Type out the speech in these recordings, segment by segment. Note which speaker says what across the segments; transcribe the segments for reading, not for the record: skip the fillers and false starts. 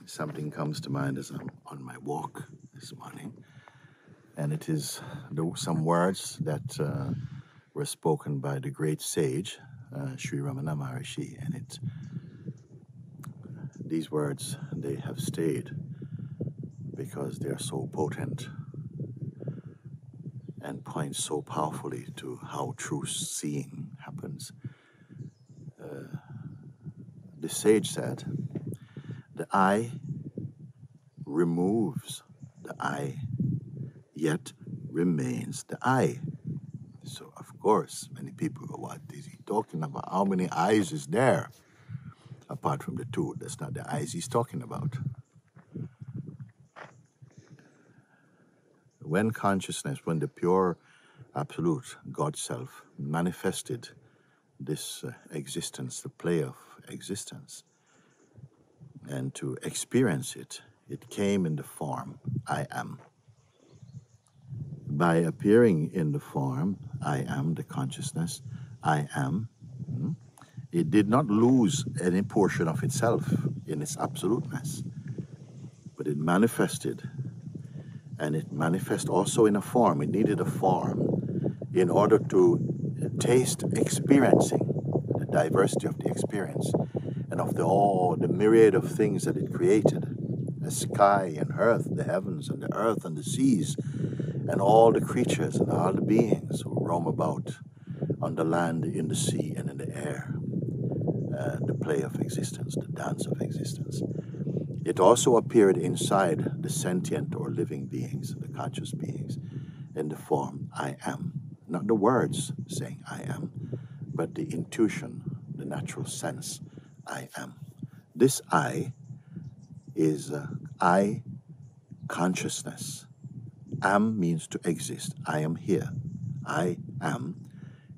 Speaker 1: something comes to mind as I'm on my walk this morning, and it is some words that were spoken by the great sage, Sri Ramana Maharishi, and these words, they have stayed because they are so potent and point so powerfully to how true seeing happens. The sage said, the eye removes the eye, yet remains the eye. So, of course, many people go, what is he talking about? How many eyes is there? Apart from the two, that's not the eyes he's talking about. When consciousness, when the pure, absolute God Self manifested this existence, the play of existence, and to experience it, it came in the form, I am. By appearing in the form, I am, the consciousness, I am, it did not lose any portion of itself in its absoluteness, but it manifested, and it manifests also in a form. It needed a form in order to taste experiencing the diversity of the experience and of the myriad of things that it created, the sky and earth, the heavens and the earth and the seas, and all the creatures and all the beings who roam about on the land, in the sea, and in the air. The play of existence, the dance of existence. It also appeared inside the sentient or living beings, the conscious beings, in the form I am. Not the words saying I am, but the intuition, the natural sense, I am. This I is I consciousness. Am means to exist. I am here. I am.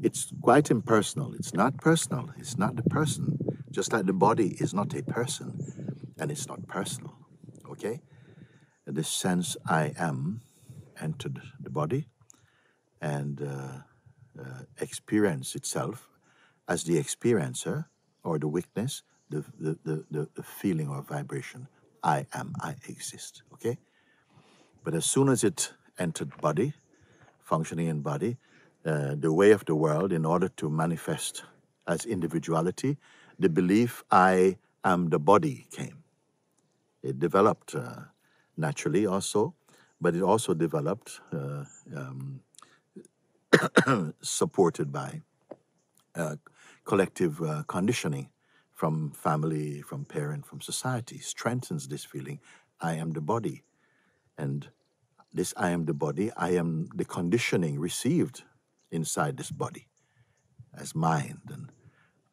Speaker 1: It's quite impersonal. It's not personal. It's not the person. Just like the body is not a person, and it's not personal. Okay? The sense I am entered the body and experience itself as the experiencer or the witness, the feeling or vibration. I am, I exist. Okay? But as soon as it entered body, functioning in body, the way of the world, in order to manifest as individuality, the belief I am the body came. It developed naturally also, but it also developed supported by collective conditioning from family, from parent, from society, strengthens this feeling, I am the body. And this I am the body, I am the conditioning received inside this body as mind. And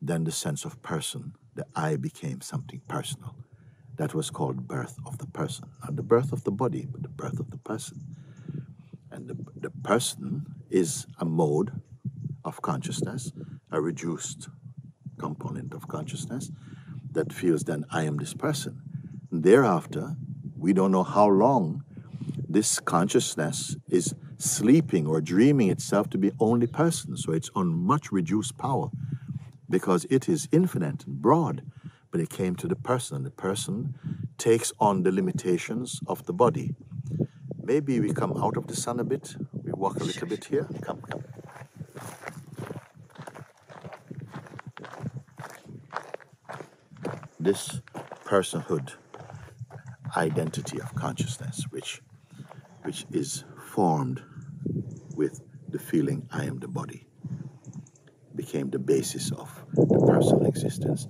Speaker 1: then the sense of person, the I became something personal. That was called birth of the person. Not the birth of the body, but the birth of the person. And the person is a mode of consciousness, a reduced component of consciousness that feels then I am this person. And thereafter, we don't know how long this consciousness is sleeping or dreaming itself to be only person. So it's on much reduced power because it is infinite and broad, but it came to the person. The person takes on the limitations of the body. Maybe we come out of the sun a bit. We walk a little bit here. Come. This personhood identity of consciousness, which is formed with the feeling I am the body, became the basis of the personal existence.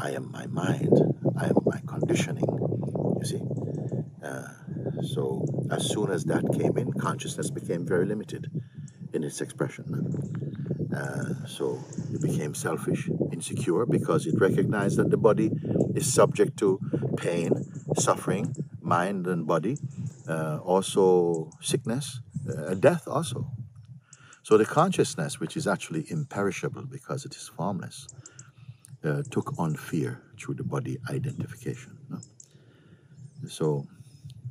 Speaker 1: I am my mind. I am my conditioning. You see? So as soon as that came in, consciousness became very limited in its expression. So it became selfish, insecure, because it recognized that the body is subject to pain, suffering, mind and body, also sickness, death also. So the consciousness, which is actually imperishable because it is formless, took on fear through the body identification. No? So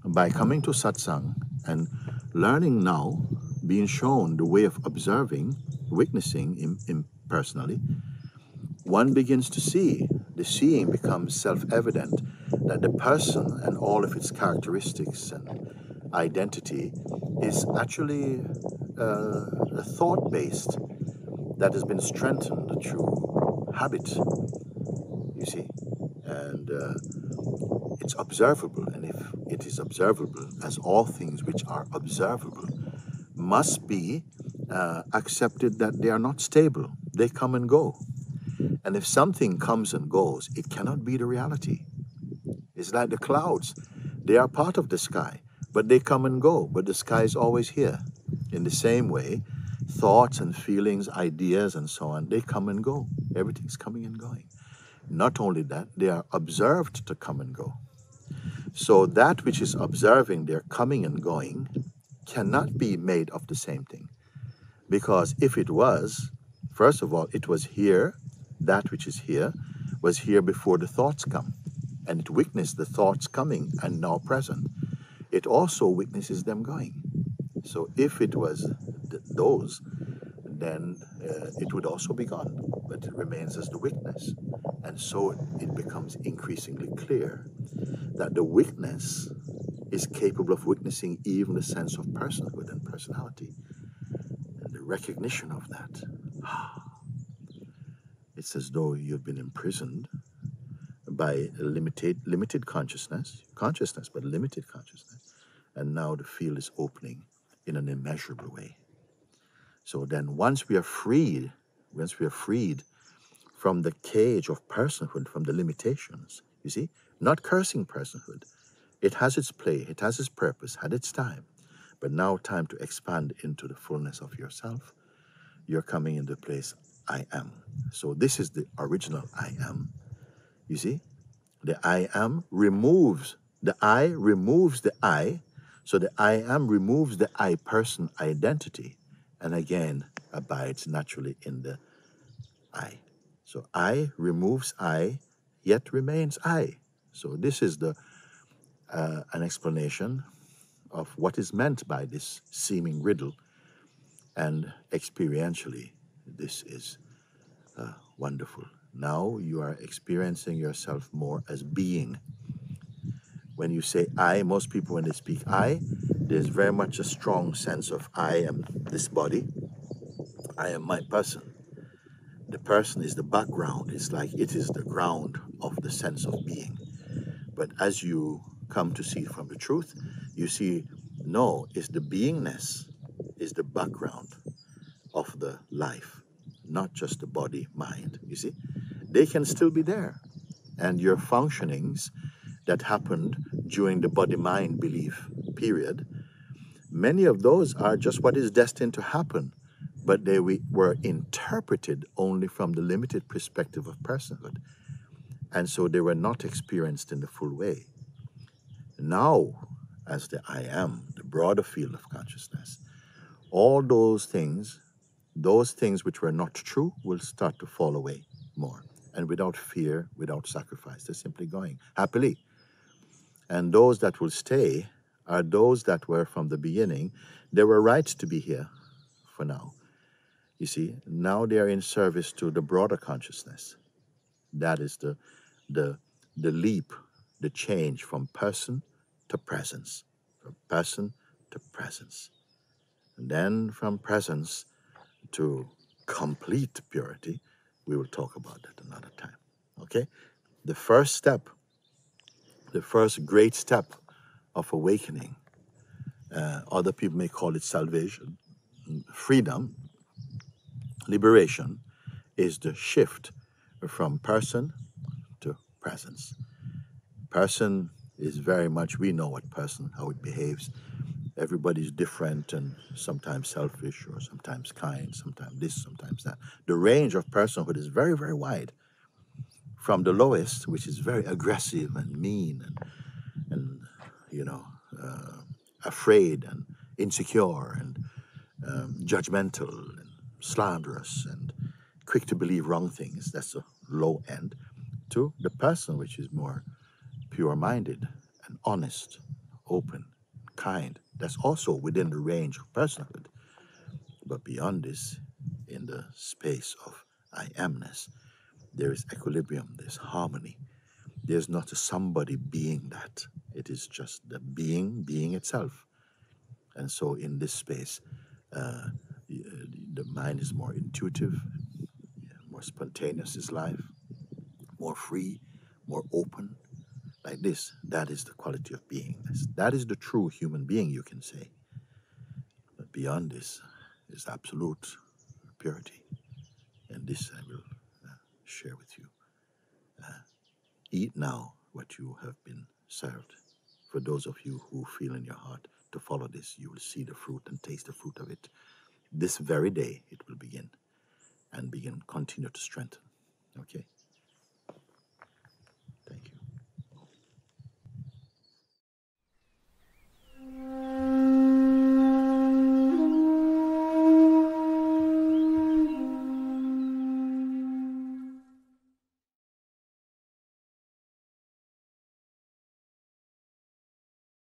Speaker 1: by coming to satsang and learning now, being shown the way of observing, witnessing impersonally, one begins to see. The seeing becomes self-evident that the person and all of its characteristics and identity is actually a thought-based that has been strengthened through habit, you see, and it's observable. And if it is observable, as all things which are observable must be accepted that they are not stable, they come and go. And if something comes and goes, it cannot be the reality. It's like the clouds. They are part of the sky, but they come and go, but the sky is always here. In the same way, thoughts and feelings, ideas and so on, they come and go. Everything's coming and going. Not only that, they are observed to come and go. So that which is observing their coming and going cannot be made of the same thing. Because if it was, first of all, it was here, that which is here, was here before the thoughts come. And it witnessed the thoughts coming and now present. It also witnesses them going. So if it was those, then it would also be gone. But it remains as the witness. And so it becomes increasingly clear that the witness is capable of witnessing even the sense of personhood and personality. And the recognition of that. It's as though you've been imprisoned by a limited consciousness, but limited consciousness. And now the field is opening in an immeasurable way. So then once we are freed from the cage of personhood, from the limitations, you see, not cursing personhood. It has its play, it has its purpose, had its time. But now time to expand into the fullness of yourself. You're coming into the place, I am. So this is the original I am. You see, the I am removes the I. So the I am removes the I person identity and again abides naturally in the I. So I removes I, yet remains I. So this is an explanation of what is meant by this seeming riddle. And experientially, this is wonderful. Now you are experiencing yourself more as being. When you say I, most people when they speak I, there's very much a strong sense of I am this body, I am my person. The person is the background. It's like it is the ground of the sense of being. But as you come to see it from the truth, you see, no, it's the beingness, is the background of the life, not just the body, mind, you see. They can still be there. And your functionings that happened during the body-mind belief period, many of those are just what is destined to happen, but they were interpreted only from the limited perspective of personhood. And so they were not experienced in the full way. Now, as the I am, the broader field of consciousness, all those things which were not true will start to fall away more. And without fear, without sacrifice, they're simply going happily. And those that will stay are those that were from the beginning. They were right to be here for now. You see, now they are in service to the broader consciousness. That is the leap, the change from person to presence, from person to presence. And then from presence to complete purity. We will talk about that another time. Okay? The first step, the first great step of awakening, other people may call it salvation, freedom, liberation, is the shift from person to presence. Person is very much, we know what person, how it behaves. Everybody's different and sometimes selfish or sometimes kind, sometimes this, sometimes that. The range of personhood is very, very wide. From the lowest, which is very aggressive and mean and afraid and insecure and judgmental and slanderous and quick to believe wrong things. That's the low end. To the person which is more pure-minded and honest, open, kind. That's also within the range of personhood. But beyond this, in the space of I amness, there is equilibrium, there's harmony, There's not a somebody being that. It is just the being itself. And so in this space, the mind is more intuitive, more spontaneous is life, more free, more open, like this. That is the quality of beingness. That is the true human being, you can say. But beyond this is absolute purity. And this I will share with you. Eat now what you have been served. For those of you who feel in your heart to follow this, you will see the fruit and taste the fruit of it. This very day it will begin and continue to strengthen. Okay?